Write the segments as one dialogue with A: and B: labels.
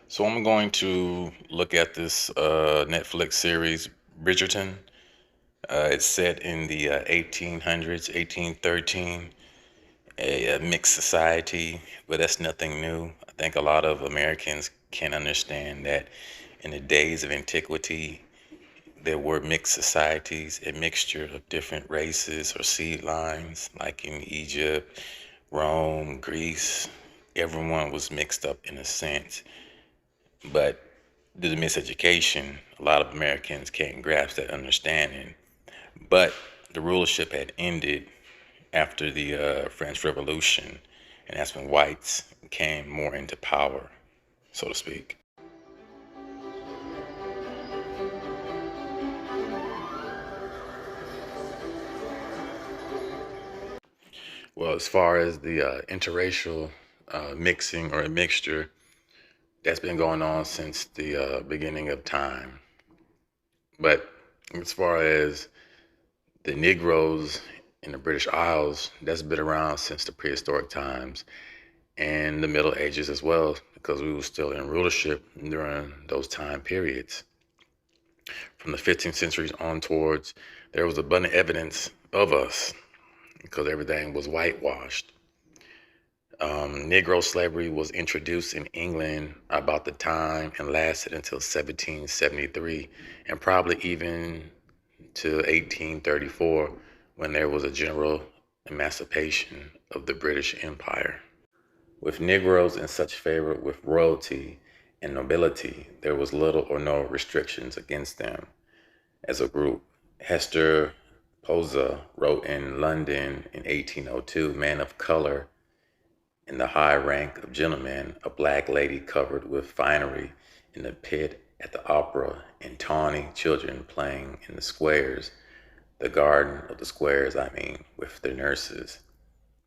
A: So I'm going to look at this Netflix series, Bridgerton. It's set in the 1800s, 1813, a mixed society, but that's nothing new. I think a lot of Americans can understand that in the days of antiquity, there were mixed societies, a mixture of different races or seed lines, like in Egypt, Rome, Greece. Everyone was mixed up in a sense. But due to miseducation, a lot of Americans can't grasp that understanding. But the rulership had ended after the French Revolution, and that's when whites came more into power, so to speak. Well, as far as the interracial mixing or a mixture, that's been going on since the beginning of time. But as far as the Negroes in the British Isles, that's been around since the prehistoric times and the Middle Ages as well, because we were still in rulership during those time periods. From the 15th centuries on towards, there was abundant evidence of us because everything was whitewashed. Negro slavery was introduced in England about the time and lasted until 1773, and probably even to 1834, when there was a general emancipation of the British Empire. With Negroes in such favor with royalty and nobility, there was little or no restrictions against them as a group. Hester Poza wrote in London in 1802, "Man of color in the high rank of gentlemen, a black lady covered with finery in the pit at the opera, and tawny children playing in the squares, the garden of the squares, I mean, with their nurses."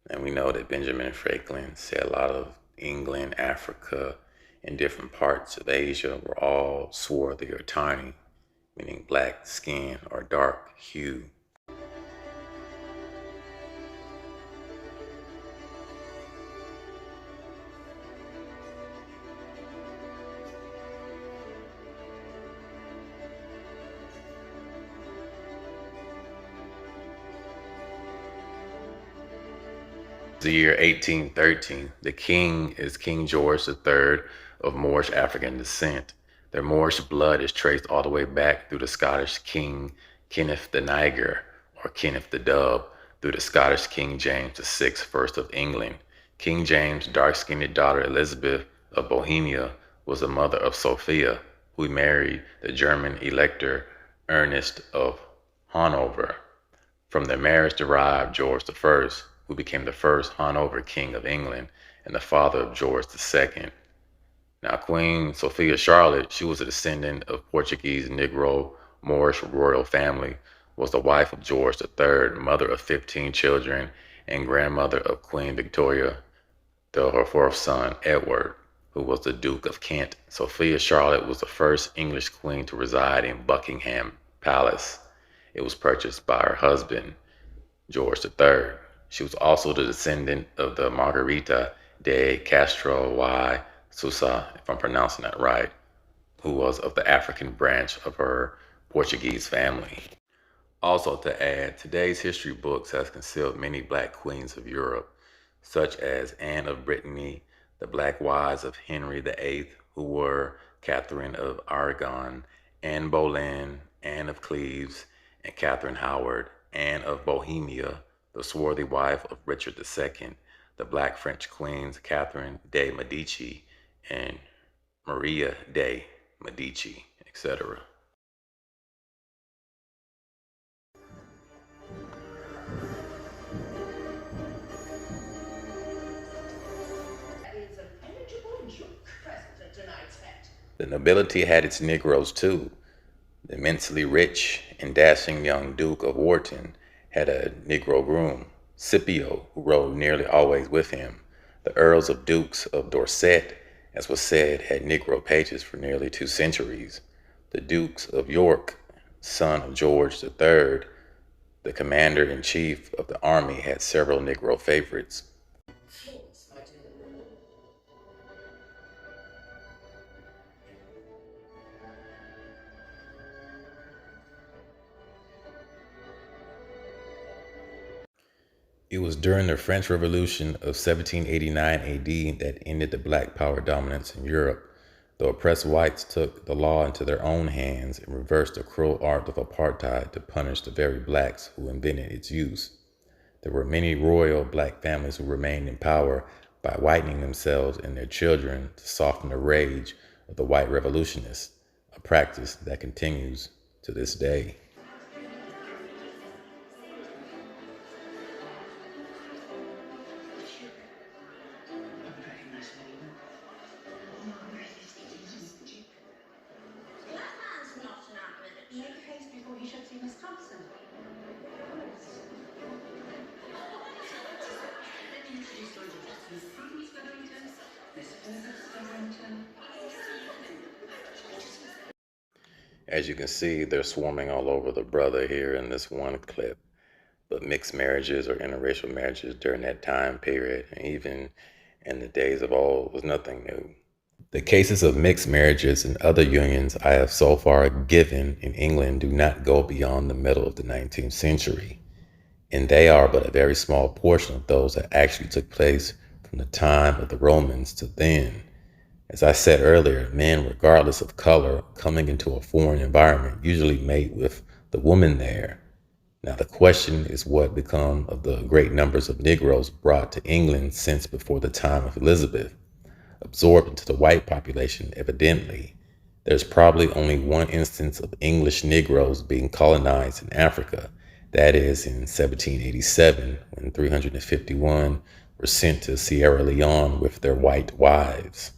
A: And we know that Benjamin Franklin said a lot of England, Africa, and different parts of Asia were all swarthy or tawny, meaning black skin or dark hue. The year 1813, the king is King George III of Moorish African descent. Their Moorish blood is traced all the way back through the Scottish King Kenneth the Niger, or Kenneth the Dove, through the Scottish King James VI, first of England. King James' dark-skinned daughter Elizabeth of Bohemia was the mother of Sophia, who married the German elector Ernest of Hanover. From their marriage derived George I, who became the first Hanover King of England and the father of George II. Now, Queen Sophia Charlotte, she was a descendant of Portuguese Negro Moorish royal family, was the wife of George III, mother of 15 children, and grandmother of Queen Victoria, her fourth son, Edward, who was the Duke of Kent. Sophia Charlotte was the first English queen to reside in Buckingham Palace. It was purchased by her husband, George III. She was also the descendant of the Margarita de Castro y Sousa, if I'm pronouncing that right, who was of the African branch of her Portuguese family. Also to add, today's history books has concealed many black queens of Europe, such as Anne of Brittany, the black wives of Henry VIII, who were Catherine of Aragon, Anne Boleyn, Anne of Cleves, and Catherine Howard, Anne of Bohemia, the swarthy wife of Richard II, the black French queens Catherine de' Medici and Maria de' Medici, etc. The nobility had its Negroes too. The immensely rich and dashing young Duke of Wharton had a Negro groom, Scipio, who rode nearly always with him. The Earls of Dukes of Dorset, as was said, had Negro pages for nearly 2 centuries. The Dukes of York, son of George III, the commander-in-chief of the army, had several Negro favorites. It was during the French Revolution of 1789 AD that ended the black power dominance in Europe. The oppressed whites took the law into their own hands and reversed the cruel art of apartheid to punish the very blacks who invented its use. There were many royal black families who remained in power by whitening themselves and their children to soften the rage of the white revolutionists, a practice that continues to this day. As you can see, they're swarming all over the brother here in this one clip. But mixed marriages or interracial marriages during that time period, and even in the days of old, was nothing new. The cases of mixed marriages and other unions I have so far given in England do not go beyond the middle of the 19th century, and they are but a very small portion of those that actually took place from the time of the Romans to then. As I said earlier, men, regardless of color, coming into a foreign environment usually mate with the woman there. Now the question is what become of the great numbers of Negroes brought to England since before the time of Elizabeth, absorbed into the white population evidently. There's probably only one instance of English Negroes being colonized in Africa, that is in 1787 when 351 were sent to Sierra Leone with their white wives.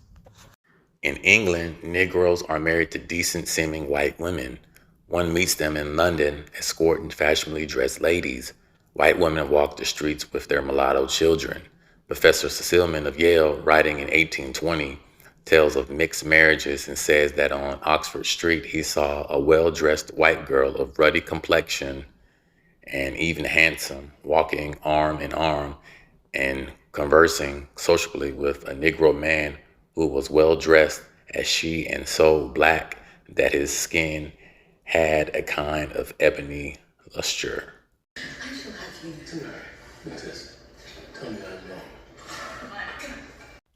A: In England, Negroes are married to decent-seeming white women. One meets them in London, escorting fashionably dressed ladies. White women walk the streets with their mulatto children. Professor Cecilman of Yale, writing in 1820, tells of mixed marriages and says that on Oxford Street he saw a well-dressed white girl of ruddy complexion and even handsome, walking arm in arm and conversing sociably with a Negro man who was well dressed as she and so black that his skin had a kind of ebony luster. I shall have you tonight, Princess. Tell me I'm wrong.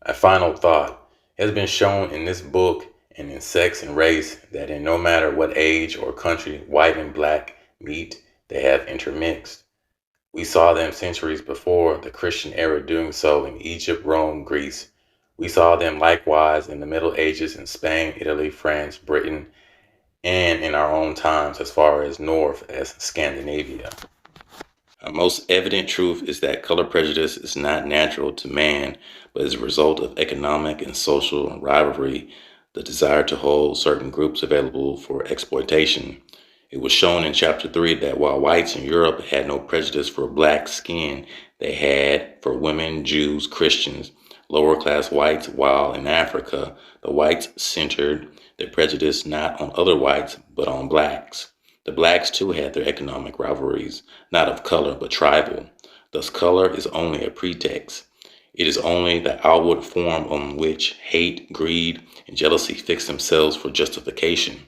A: A final thought. It has been shown in this book and in Sex and Race that in no matter what age or country white and black meet, they have intermixed. We saw them centuries before the Christian era doing so in Egypt, Rome, Greece. We saw them likewise in the Middle Ages in Spain, Italy, France, Britain, and in our own times as far as north as Scandinavia. A most evident truth is that color prejudice is not natural to man, but is a result of economic and social rivalry, the desire to hold certain groups available for exploitation. It was shown in Chapter 3 that while whites in Europe had no prejudice for black skin, they had for women, Jews, Christians, lower class whites, while in Africa, the whites centered their prejudice not on other whites, but on blacks. The blacks too had their economic rivalries, not of color, but tribal. Thus color is only a pretext. It is only the outward form on which hate, greed, and jealousy fix themselves for justification.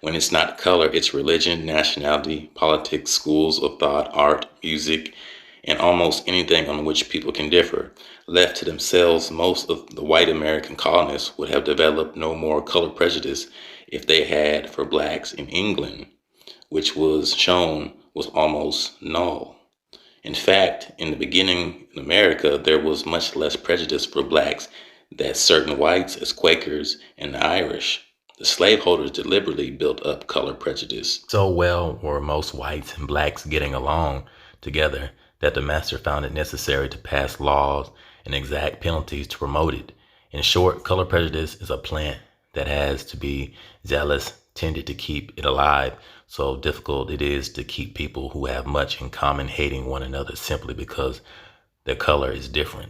A: When it's not color, it's religion, nationality, politics, schools of thought, art, music, and almost anything on which people can differ. Left to themselves, most of the white American colonists would have developed no more color prejudice if they had for blacks in England, which was shown was almost null. In fact, in the beginning in America, there was much less prejudice for blacks than certain whites as Quakers and the Irish. The slaveholders deliberately built up color prejudice. So well were most whites and blacks getting along together that the master found it necessary to pass laws and exact penalties to promote it. In short, color prejudice is a plant that has to be zealous, tended to keep it alive, so difficult it is to keep people who have much in common hating one another simply because their color is different.